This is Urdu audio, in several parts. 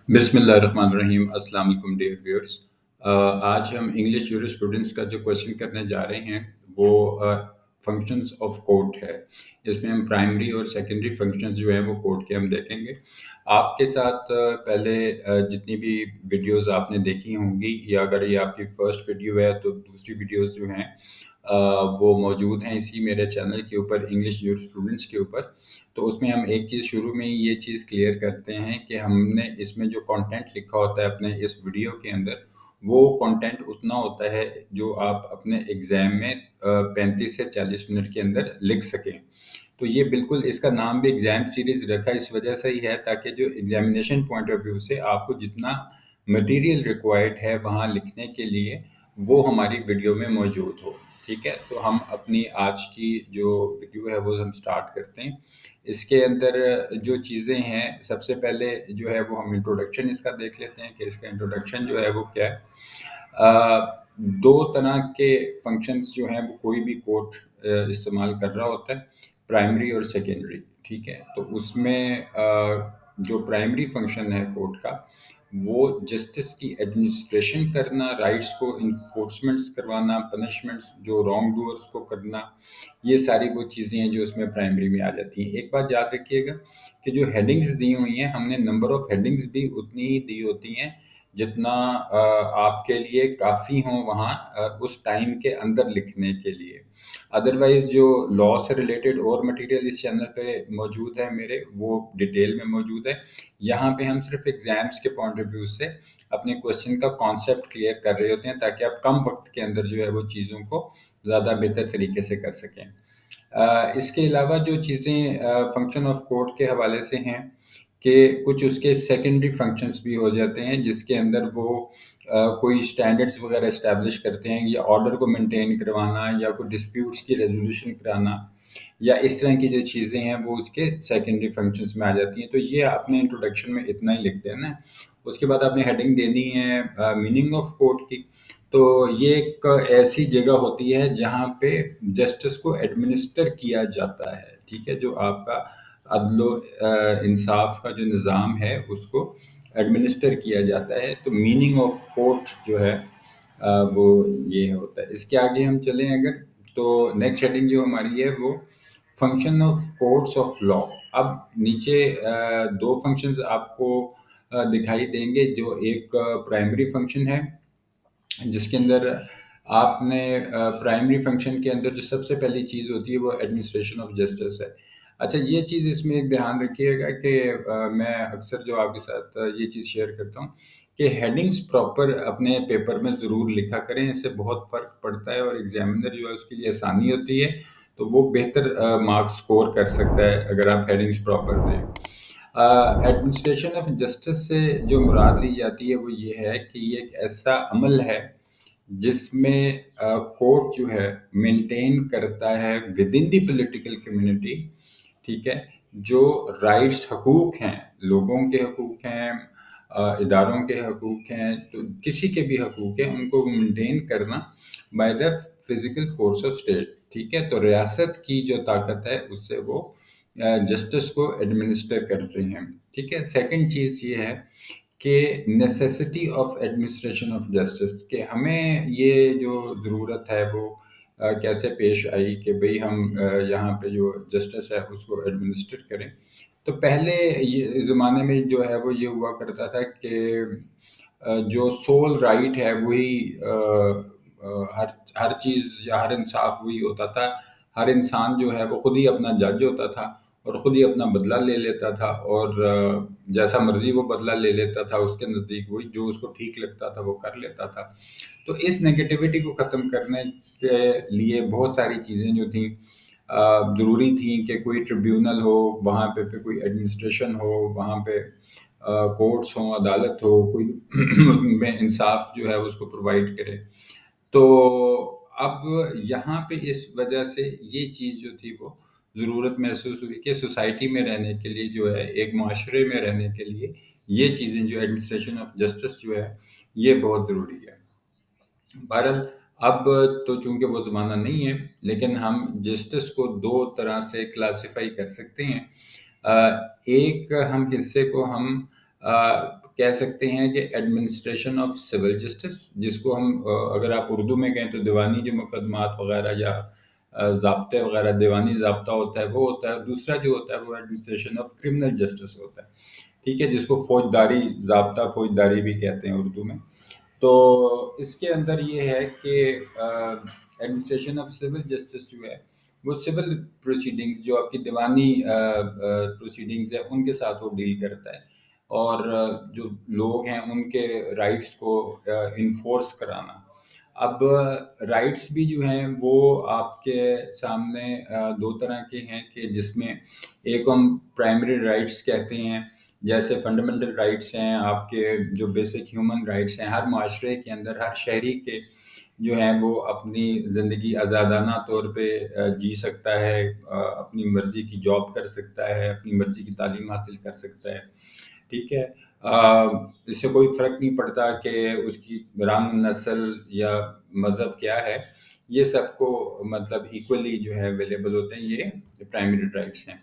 بسم اللہ الرحمن الرحیم۔ السلام علیکم ڈیئر ویورز۔ آج ہم انگلش یورسپروڈنس کا جو کوشچن کرنے جا رہے ہیں وہ فنکشنز آف کورٹ ہے۔ اس میں ہم پرائمری اور سیکنڈری فنکشنز جو ہیں وہ کورٹ کے ہم دیکھیں گے۔ آپ کے ساتھ پہلے جتنی بھی ویڈیوز آپ نے دیکھی ہوں گی، یا اگر یہ آپ کی فرسٹ ویڈیو ہے تو دوسری ویڈیوز جو ہیں وہ موجود ہیں اسی میرے چینل کے اوپر، انگلش یورسپروڈنس کے اوپر۔ تو اس میں ہم ایک چیز شروع میں ہی یہ چیز کلیئر کرتے ہیں کہ ہم نے اس میں جو کانٹینٹ لکھا ہوتا ہے اپنے اس ویڈیو کے اندر، وہ کانٹینٹ اتنا ہوتا ہے جو آپ اپنے ایگزام میں 35 سے 40 منٹ کے اندر لکھ سکیں۔ تو یہ بالکل اس کا نام بھی ایگزام سیریز رکھا اس وجہ سے ہی ہے تاکہ جو ایگزامینیشن پوائنٹ آف ویو سے آپ کو جتنا مٹیریل ریکوائرڈ ہے وہاں لکھنے کے لیے وہ ہماری ویڈیو میں موجود ہو۔ ٹھیک ہے، تو ہم اپنی آج کی جو ویڈیو ہے وہ ہم سٹارٹ کرتے ہیں۔ اس کے اندر جو چیزیں ہیں، سب سے پہلے جو ہے وہ ہم انٹروڈکشن اس کا دیکھ لیتے ہیں کہ اس کا انٹروڈکشن جو ہے وہ کیا ہے۔ دو طرح کے فنکشنز جو ہیں وہ کوئی بھی کورٹ استعمال کر رہا ہوتا ہے، پرائمری اور سیکنڈری۔ ٹھیک ہے، تو اس میں جو پرائمری فنکشن ہے کورٹ کا، وہ جسٹس کی ایڈمنسٹریشن کرنا، رائٹس کو انفورسمنٹس کروانا، پنشمنٹس جو رانگ ڈوئرس کو کرنا، یہ ساری وہ چیزیں ہیں جو اس میں پرائمری میں آ جاتی ہیں۔ ایک بات یاد رکھیے گا کہ جو ہیڈنگز دی ہوئی ہیں، ہم نے نمبر آف ہیڈنگز بھی اتنی ہی دی ہوتی ہیں جتنا آپ کے لیے کافی ہوں وہاں اس ٹائم کے اندر لکھنے کے لیے۔ ادروائز جو لا سے ریلیٹڈ اور مٹیریل اس چینل پہ موجود ہے میرے، وہ ڈیٹیل میں موجود ہے۔ یہاں پہ ہم صرف ایگزامس کے پوائنٹ آف ویو سے اپنے کوشچن کا کانسیپٹ کلیئر کر رہے ہوتے ہیں تاکہ آپ کم وقت کے اندر جو ہے وہ چیزوں کو زیادہ بہتر طریقے سے کر سکیں۔ اس کے علاوہ جو چیزیں فنکشن آف کورٹ کے حوالے سے ہیں کہ کچھ اس کے سیکنڈری فنکشنز بھی ہو جاتے ہیں جس کے اندر وہ کوئی سٹینڈرڈز وغیرہ اسٹیبلش کرتے ہیں، یا آرڈر کو مینٹین کروانا، یا کوئی ڈسپیوٹس کی ریزولوشن کرانا، یا اس طرح کی جو چیزیں ہیں وہ اس کے سیکنڈری فنکشنز میں آ جاتی ہیں۔ تو یہ اپنے انٹروڈکشن میں اتنا ہی لکھ دینا ہے۔ اس کے بعد آپ نے ہیڈنگ دینی ہے میننگ آف کورٹ کی۔ تو یہ ایک ایسی جگہ ہوتی ہے جہاں پہ جسٹس کو ایڈمنسٹر کیا جاتا ہے۔ ٹھیک ہے، جو آپ کا عدل و انصاف کا جو نظام ہے اس کو ایڈمنسٹر کیا جاتا ہے۔ تو میننگ آف کورٹ جو ہے وہ یہ ہوتا ہے۔ اس کے آگے ہم چلیں اگر، تو نیکسٹ ہیڈنگ جو ہماری ہے وہ فنکشن آف کورٹس آف لا۔ اب نیچے دو فنکشنز آپ کو دکھائی دیں گے، جو ایک پرائمری فنکشن ہے جس کے اندر آپ نے پرائمری فنکشن کے اندر جو سب سے پہلی چیز ہوتی ہے وہ ایڈمنسٹریشن آف جسٹس ہے۔ اچھا، یہ چیز اس میں ایک دھیان رکھیے گا کہ میں اکثر جو آپ کے ساتھ یہ چیز شیئر کرتا ہوں کہ ہیڈنگز پراپر اپنے پیپر میں ضرور لکھا کریں، اس سے بہت فرق پڑتا ہے، اور ایگزامینر جو ہے اس کے لیے آسانی ہوتی ہے، تو وہ بہتر مارکس سکور کر سکتا ہے اگر آپ ہیڈنگز پراپر دیں۔ ایڈمنسٹریشن آف جسٹس سے جو مراد لی جاتی ہے وہ یہ ہے کہ یہ ایک ایسا عمل ہے جس میں کورٹ جو ہے مینٹین کرتا ہے with in the political community, ٹھیک ہے، جو رائٹس، حقوق ہیں، لوگوں کے حقوق ہیں، اداروں کے حقوق ہیں، تو کسی کے بھی حقوق ہیں، ان کو مینٹین کرنا by the physical force of state. ٹھیک ہے، تو ریاست کی جو طاقت ہے اس سے وہ جسٹس کو ایڈمنسٹر کرتے ہیں۔ ٹھیک ہے، سیکنڈ چیز یہ ہے کہ necessity of administration of justice, کہ ہمیں یہ جو ضرورت ہے وہ کیسے پیش آئی کہ بھئی ہم یہاں پہ جو جسٹس ہے اس کو ایڈمنسٹر کریں۔ تو پہلے یہ زمانے میں جو ہے وہ یہ ہوا کرتا تھا کہ جو سول رائٹ ہے وہی ہر چیز یا ہر انصاف وہی ہوتا تھا۔ ہر انسان جو ہے وہ خود ہی اپنا جج ہوتا تھا اور خود ہی اپنا بدلہ لے لیتا تھا، اور جیسا مرضی وہ بدلہ لے لیتا تھا، اس کے نزدیک وہی جو اس کو ٹھیک لگتا تھا وہ کر لیتا تھا۔ تو اس نگیٹیوٹی کو ختم کرنے کے لیے بہت ساری چیزیں جو تھیں ضروری تھیں کہ کوئی ٹریبیونل ہو وہاں پہ کوئی ایڈمنسٹریشن ہو وہاں پہ، کورٹس ہوں، عدالت ہو، کوئی میں انصاف جو ہے اس کو پرووائڈ کرے۔ تو اب یہاں پہ اس وجہ سے یہ چیز جو تھی وہ ضرورت محسوس ہوئی کہ سوسائٹی میں رہنے کے لیے جو ہے، ایک معاشرے میں رہنے کے لیے یہ چیزیں جو ایڈمنسٹریشن آف جسٹس جو ہے یہ بہت ضروری ہے۔ بہرحال اب تو چونکہ وہ زمانہ نہیں ہے، لیکن ہم جسٹس کو دو طرح سے کلاسیفائی کر سکتے ہیں۔ ایک ہم حصے کو ہم کہہ سکتے ہیں کہ ایڈمنسٹریشن آف سول جسٹس، جس کو ہم اگر آپ اردو میں کہیں تو دیوانی جو مقدمات وغیرہ یا ضابطے وغیرہ، دیوانی ضابطہ ہوتا ہے وہ ہوتا ہے. دوسرا جو ہوتا ہے وہ ایڈمنسٹریشن آف کرمنل جسٹس ہوتا ہے، ٹھیک ہے، جس کو فوجداری ضابطہ، فوجداری بھی کہتے ہیں اردو میں. تو اس کے اندر یہ ہے کہ ایڈمنسٹریشن آف سول جسٹس جو ہے وہ سول پروسیڈنگز، جو آپ کی دیوانی پروسیڈنگز ہیں ان کے ساتھ وہ ڈیل کرتا ہے، اور جو لوگ ہیں ان کے رائٹس کو انفورس کرانا. اب رائٹس بھی جو ہیں وہ آپ کے سامنے دو طرح کے ہیں، کہ جس میں ایک ہم پرائمری رائٹس کہتے ہیں، جیسے فنڈامنٹل رائٹس ہیں آپ کے، جو بیسک ہیومن رائٹس ہیں. ہر معاشرے کے اندر ہر شہری کے جو ہیں وہ اپنی زندگی آزادانہ طور پہ جی سکتا ہے، اپنی مرضی کی جاب کر سکتا ہے، اپنی مرضی کی تعلیم حاصل کر سکتا ہے، ٹھیک ہے. اس سے کوئی فرق نہیں پڑتا کہ اس کی رنگ، نسل یا مذہب کیا ہے، یہ سب کو مطلب ایکولی جو ہے اویلیبل ہوتے ہیں. یہ پرائمری رائٹس ہیں.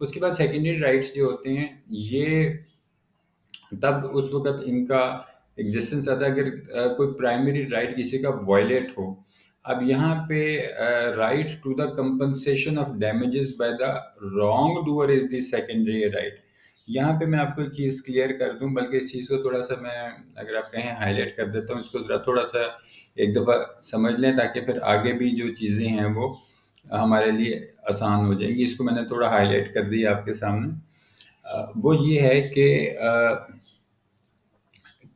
اس کے بعد سیکنڈری رائٹس جو ہوتے ہیں، یہ تب اس وقت ان کا ایگزسٹنس آتا ہے اگر کوئی پرائمری رائٹ کسی کا وائلیٹ ہو. اب یہاں پہ right to the compensation of damages by the wrong doer is the secondary right. یہاں پہ میں آپ کو ایک چیز کلیئر کر دوں، بلکہ اس چیز کو تھوڑا سا میں اگر آپ کہیں ہائی لائٹ کر دیتا ہوں، اس کو ذرا تھوڑا سا ایک دفعہ سمجھ لیں، تاکہ پھر آگے بھی جو چیزیں ہیں وہ ہمارے لیے آسان ہو جائیں گی. اس کو میں نے تھوڑا ہائی لائٹ کر دیا آپ کے سامنے. وہ یہ ہے کہ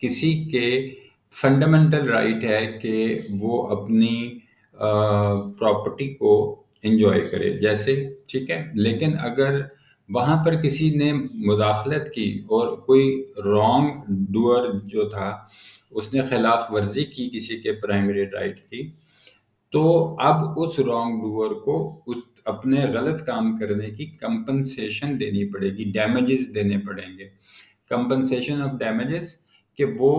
کسی کے فنڈامنٹل رائٹ ہے کہ وہ اپنی پراپرٹی کو انجوائے کرے جیسے، ٹھیک ہے. لیکن اگر وہاں پر کسی نے مداخلت کی اور کوئی رانگ ڈوئر جو تھا اس نے خلاف ورزی کی کسی کے پرائمری رائٹ کی، تو اب اس رانگ ڈوئر کو اس اپنے غلط کام کرنے کی کمپنسیشن دینی پڑے گی، ڈیمیجز دینے پڑیں گے. کمپنسیشن آف ڈیمیجز، کہ وہ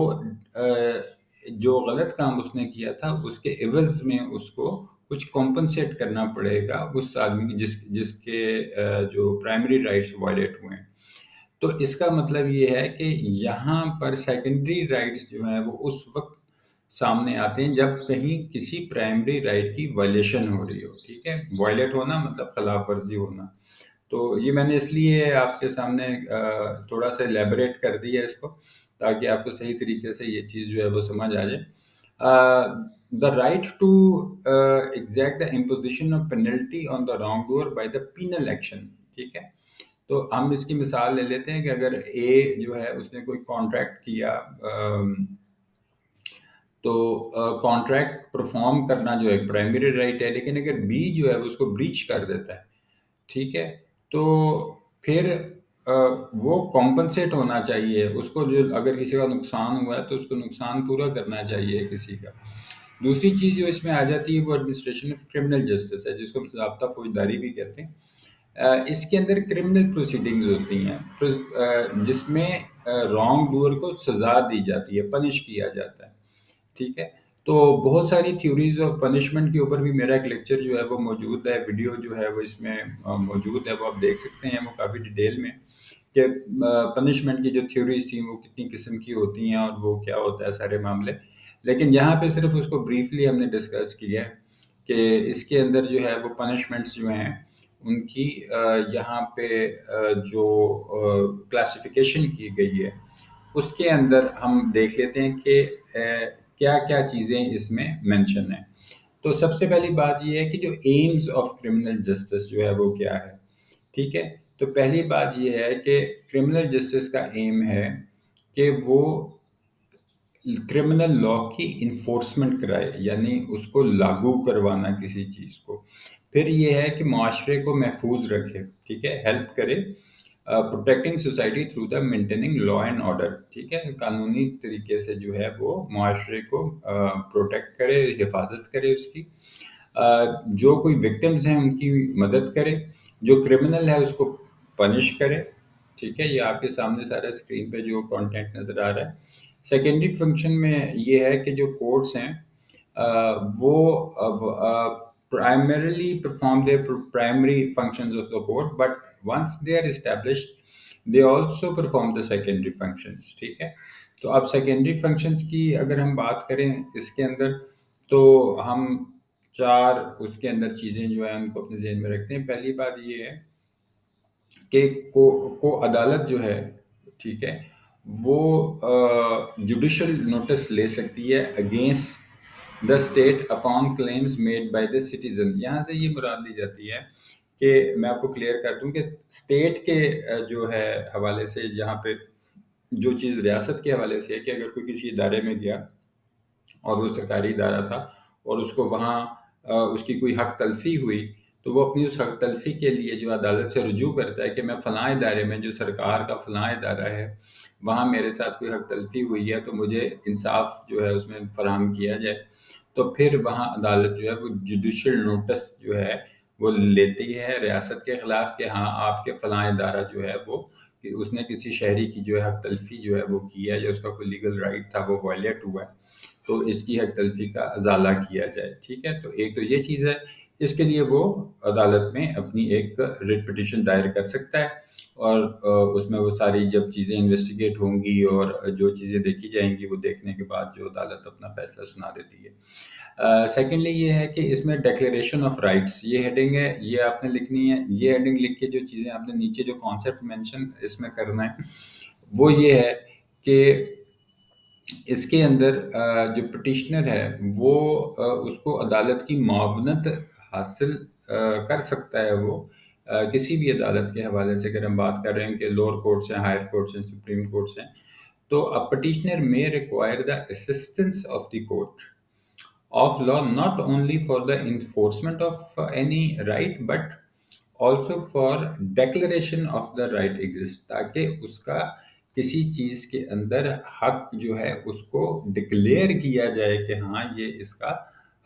جو غلط کام اس نے کیا تھا اس کے عوض میں اس کو کچھ کمپنسیٹ کرنا پڑے گا اس آدمی کی جس کے جو پرائمری رائٹس وائلیٹ ہوئے ہیں. تو اس کا مطلب یہ ہے کہ یہاں پر سیکنڈری رائٹس جو ہیں وہ اس وقت سامنے آتے ہیں جب کہیں کسی پرائمری رائٹ کی وائلیشن ہو رہی ہو، ٹھیک ہے. وائلیٹ ہونا مطلب خلاف ورزی ہونا. تو یہ میں نے اس لیے آپ کے سامنے تھوڑا سا ایلیبریٹ کر دیا اس کو، تاکہ آپ کو صحیح طریقے سے یہ چیز جو ہے وہ سمجھ آ جائے. The right to exact the imposition of penalty on the wrong doer by the penal action, ٹھیک ہے. تو ہم اس کی مثال لے لیتے ہیں کہ اگر اے جو ہے اس نے کوئی کانٹریکٹ کیا، تو کانٹریکٹ پرفارم کرنا جو ایک پرائمری رائٹ ہے، لیکن اگر بی جو ہے اس کو بریچ کر دیتا ہے، ٹھیک ہے، تو پھر وہ کمپنسیٹ ہونا چاہیے اس کو. جو اگر کسی کا نقصان ہوا ہے تو اس کو نقصان پورا کرنا چاہیے کسی کا. دوسری چیز جو اس میں آ جاتی ہے وہ ایڈمنسٹریشن آف کرمنل جسٹس ہے، جس کو ہم ضابطہ فوجداری بھی کہتے ہیں. اس کے اندر کرمنل پروسیڈنگز ہوتی ہیں جس میں رانگ ڈوئر کو سزا دی جاتی ہے، پنش کیا جاتا ہے، ٹھیک ہے. تو بہت ساری تھیوریز آف پنشمنٹ کے اوپر بھی میرا ایک لیکچر جو ہے وہ موجود ہے، ویڈیو جو ہے وہ اس میں موجود ہے، وہ آپ دیکھ سکتے ہیں. وہ کافی ڈیٹیل میں کہ پنشمنٹ کی جو تھیوریز تھیں وہ کتنی قسم کی ہوتی ہیں اور وہ کیا ہوتا ہے سارے معاملے. لیکن یہاں پہ صرف اس کو بریفلی ہم نے ڈسکس کیا ہے کہ اس کے اندر جو ہے وہ پنشمنٹس جو ہیں ان کی یہاں پہ جو کلاسیفیکیشن کی گئی ہے اس کے اندر ہم دیکھ لیتے ہیں کہ کیا کیا چیزیں اس میں مینشن ہیں. تو سب سے پہلی بات یہ ہے کہ جو ایمز آف کرمنل جسٹس جو ہے وہ کیا ہے، ٹھیک ہے. تو پہلی بات یہ ہے کہ کرمنل جسٹس کا ایم ہے کہ وہ کرمنل لا کی انفورسمنٹ کرائے، یعنی اس کو لاگو کروانا کسی چیز کو. پھر یہ ہے کہ معاشرے کو محفوظ رکھے، ٹھیک ہے، ہیلپ کرے protecting society through the maintaining law and order, ٹھیک ہے. قانونی طریقے سے جو ہے وہ معاشرے کو پروٹیکٹ کرے، حفاظت کرے اس کی. جو کوئی وکٹمز ہیں ان کی مدد کرے، جو کرمنل ہے اس کو پنش کرے، ٹھیک ہے. یہ آپ کے سامنے سارا اسکرین پہ جو کانٹینٹ نظر آ رہا ہے. سیکنڈری فنکشن میں یہ ہے کہ جو کورٹس ہیں وہ primarily perform their primary functions of the court, but once they are established they also perform the secondary functions. ٹھیک ہے. تو اب سیکنڈری فنکشنس کی اگر ہم بات کریں اس کے اندر، تو ہم چار اس کے اندر چیزیں جو ہیں ان کو اپنے ذہن میں رکھتے ہیں. پہلی بات یہ ہے کہ کو عدالت جو ہے، ٹھیک ہے، وہ جوڈیشل نوٹس لے سکتی ہے against the state upon claims made by the citizen. یہاں سے یہ مراد لی جاتی ہے کہ میں آپ کو کلیئر کر دوں کہ اسٹیٹ کے جو ہے حوالے سے، جہاں پہ جو چیز ریاست کے حوالے سے ہے کہ اگر کوئی کسی ادارے میں گیا اور وہ سرکاری ادارہ تھا اور اس کو وہاں اس کی کوئی حق تلفی ہوئی، تو وہ اپنی اس حق تلفی کے لیے جو عدالت سے رجوع کرتا ہے کہ میں فلاں ادارے میں، جو سرکار کا فلاں ادارہ ہے، وہاں میرے ساتھ کوئی حق تلفی ہوئی ہے تو مجھے انصاف جو ہے اس میں فراہم کیا جائے. تو پھر وہاں عدالت جو ہے وہ جوڈیشل نوٹس جو ہے وہ لیتی ہے ریاست کے خلاف کہ ہاں آپ کے فلاں ادارہ جو ہے وہ، کہ اس نے کسی شہری کی جو ہے حق تلفی جو ہے وہ کی ہے، جو اس کا کوئی لیگل رائٹ تھا وہ وائلیٹ ہوا ہے، تو اس کی حق تلفی کا ازالہ کیا جائے. ٹھیک ہے. تو ایک تو یہ چیز ہے، اس کے لیے وہ عدالت میں اپنی ایک ریٹ پٹیشن دائر کر سکتا ہے، اور اس میں وہ ساری جب چیزیں انویسٹیگیٹ ہوں گی اور جو چیزیں دیکھی جائیں گی، وہ دیکھنے کے بعد جو عدالت اپنا فیصلہ سنا دیتی ہے. سیکنڈلی یہ ہے کہ اس میں ڈیکلیریشن آف رائٹس، یہ ہیڈنگ ہے، یہ آپ نے لکھنی ہے. یہ ہیڈنگ لکھ کے جو چیزیں آپ نے نیچے جو کانسیپٹ مینشن اس میں کرنا ہے وہ یہ ہے کہ اس کے اندر جو پٹیشنر ہے وہ اس کو عدالت کی معاونت حاصل کر سکتا ہے. وہ کسی بھی عدالت کے حوالے سے اگر ہم بات کر رہے ہیں کہ لوور کورٹس ہیں، ہائر کورٹس ہیں، سپریم کورٹس ہیں، تو a petitioner may require the assistance of the court of law not only for the enforcement of any right but also for declaration of the right exist، تاکہ اس کا کسی چیز کے اندر حق جو ہے اس کو ڈکلیئر کیا جائے کہ ہاں یہ اس کا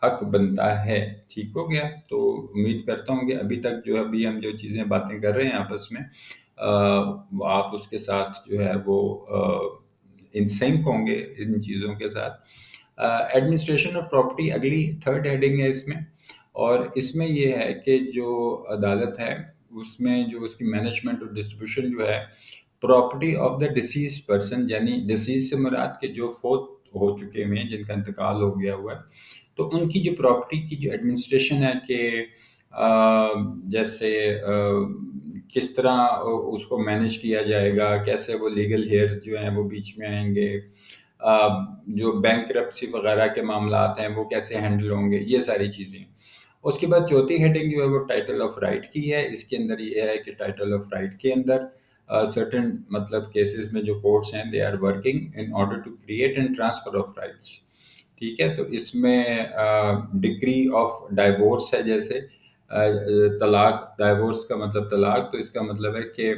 حق بنتا ہے. ٹھیک ہو گیا. تو امید کرتا ہوں کہ ابھی تک جو ابھی ہم جو چیزیں باتیں کر رہے ہیں آپس میں، آپ اس کے ساتھ جو ہے وہ ان سنک ہوں گے ان چیزوں کے ساتھ. ایڈمنسٹریشن آف پراپرٹی اگلی تھرڈ ہیڈنگ ہے اس میں، اور اس میں یہ ہے کہ جو عدالت ہے اس میں جو اس کی مینجمنٹ اور ڈسٹریبیوشن جو ہے property of the deceased person, یعنی ڈیسیز سے مراد کے جو فوت ہو چکے ہوئے ہیں، جن کا انتقال ہو گیا ہوا ہے، تو ان کی جو پراپرٹی کی جو ایڈمنسٹریشن ہے کہ جیسے کس طرح اس کو مینیج کیا جائے گا، کیسے وہ لیگل ہیئرز جو ہیں وہ بیچ میں آئیں گے، جو بینکرپسی وغیرہ کے معاملات ہیں وہ کیسے ہینڈل ہوں گے، یہ ساری چیزیں. اس کے بعد چوتھی ہیڈنگ جو ہے وہ ٹائٹل آف رائٹ کی ہے. اس کے اندر یہ ہے کہ ٹائٹل آف رائٹ کے اندر سرٹن مطلب کیسز میں جو کورٹس ہیں they are working in order to create and transfer of rights. ٹھیک ہے. تو اس میں ڈگری آف ڈائیورس ہے، جیسے طلاق، ڈائیورس کا مطلب طلاق، تو اس کا مطلب ہے کہ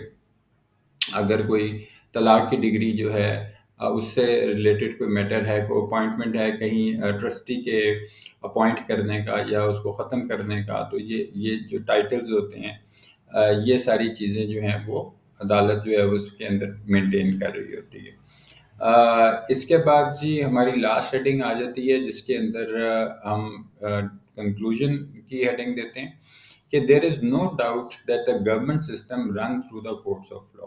اگر کوئی طلاق کی ڈگری جو ہے اس سے ریلیٹڈ کوئی میٹر ہے، کوئی اپوائنٹمنٹ ہے کہیں ٹرسٹی کے اپوائنٹ کرنے کا یا اس کو ختم کرنے کا، تو یہ جو ٹائٹلز ہوتے ہیں، یہ ساری چیزیں جو ہیں وہ عدالت جو ہے اس کے اندر مینٹین کر رہی ہوتی ہے. اس کے بعد جی ہماری لاسٹ ہیڈنگ آ جاتی ہے جس کے اندر ہم کنکلوژن کی ہیڈنگ دیتے ہیں کہ there is no doubt that the government system run through the courts of law.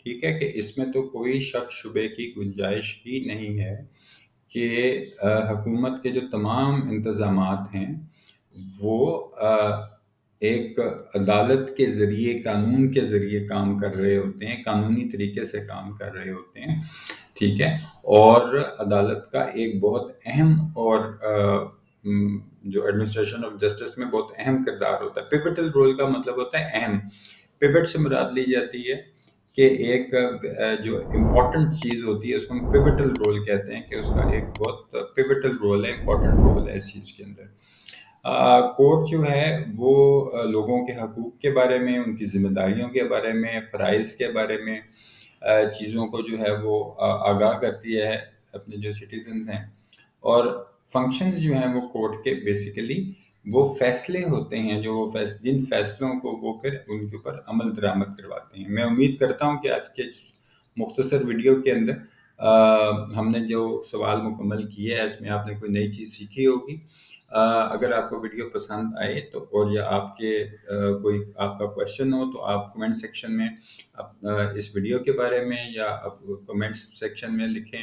ٹھیک ہے. کہ اس میں تو کوئی شک شبے کی گنجائش ہی نہیں ہے کہ حکومت کے جو تمام انتظامات ہیں وہ ایک عدالت کے ذریعے، قانون کے ذریعے کام کر رہے ہوتے ہیں، قانونی طریقے سے کام کر رہے ہوتے ہیں. ٹھیک ہے. اور عدالت کا ایک بہت اہم اور جو ایڈمنسٹریشن آف جسٹس میں بہت اہم کردار ہوتا ہے. پیوٹل رول کا مطلب ہوتا ہے اہم. پیوٹ سے مراد لی جاتی ہے کہ ایک جو امپورٹنٹ چیز ہوتی ہے اس کو ہم پیوٹل رول کہتے ہیں، کہ اس کا ایک بہت پیوٹل رول ہے، امپورٹنٹ رول ہے اس چیز کے اندر. کورٹ جو ہے وہ لوگوں کے حقوق کے بارے میں، ان کی ذمہ داریوں کے بارے میں، فرائض کے بارے میں چیزوں کو جو ہے وہ آگاہ کرتی ہے اپنے جو سٹیزنز ہیں. اور فنکشنز جو ہیں وہ کورٹ کے بیسیکلی وہ فیصلے ہوتے ہیں، جو وہ جن فیصلوں کو وہ پھر ان کے اوپر عمل درآمد کرواتے ہیں. میں امید کرتا ہوں کہ آج کے مختصر ویڈیو کے اندر ہم نے جو سوال مکمل کیے ہے اس میں آپ نے کوئی نئی چیز سیکھی ہوگی. اگر آپ کو ویڈیو پسند آئے تو اور یا آپ کے کوئی آپ کا کویشچن ہو تو آپ کمنٹ سیکشن میں اس ویڈیو کے بارے میں یا آپ کمنٹ سیکشن میں لکھیں،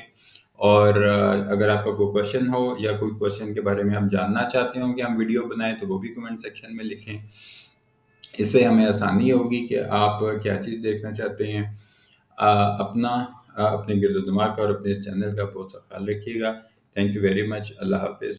اور اگر آپ کا کوئی کویشچن ہو یا کوئی کویشچن کے بارے میں ہم جاننا چاہتے ہوں کہ ہم ویڈیو بنائیں تو وہ بھی کمنٹ سیکشن میں لکھیں۔ اس سے ہمیں آسانی ہوگی کہ آپ کیا چیز دیکھنا چاہتے ہیں۔ اپنا اپنے گرد و دماغ کا اور اپنے اس چینل کا بہت سا خیال رکھیے گا۔ Thank you very much. اللہ حافظ۔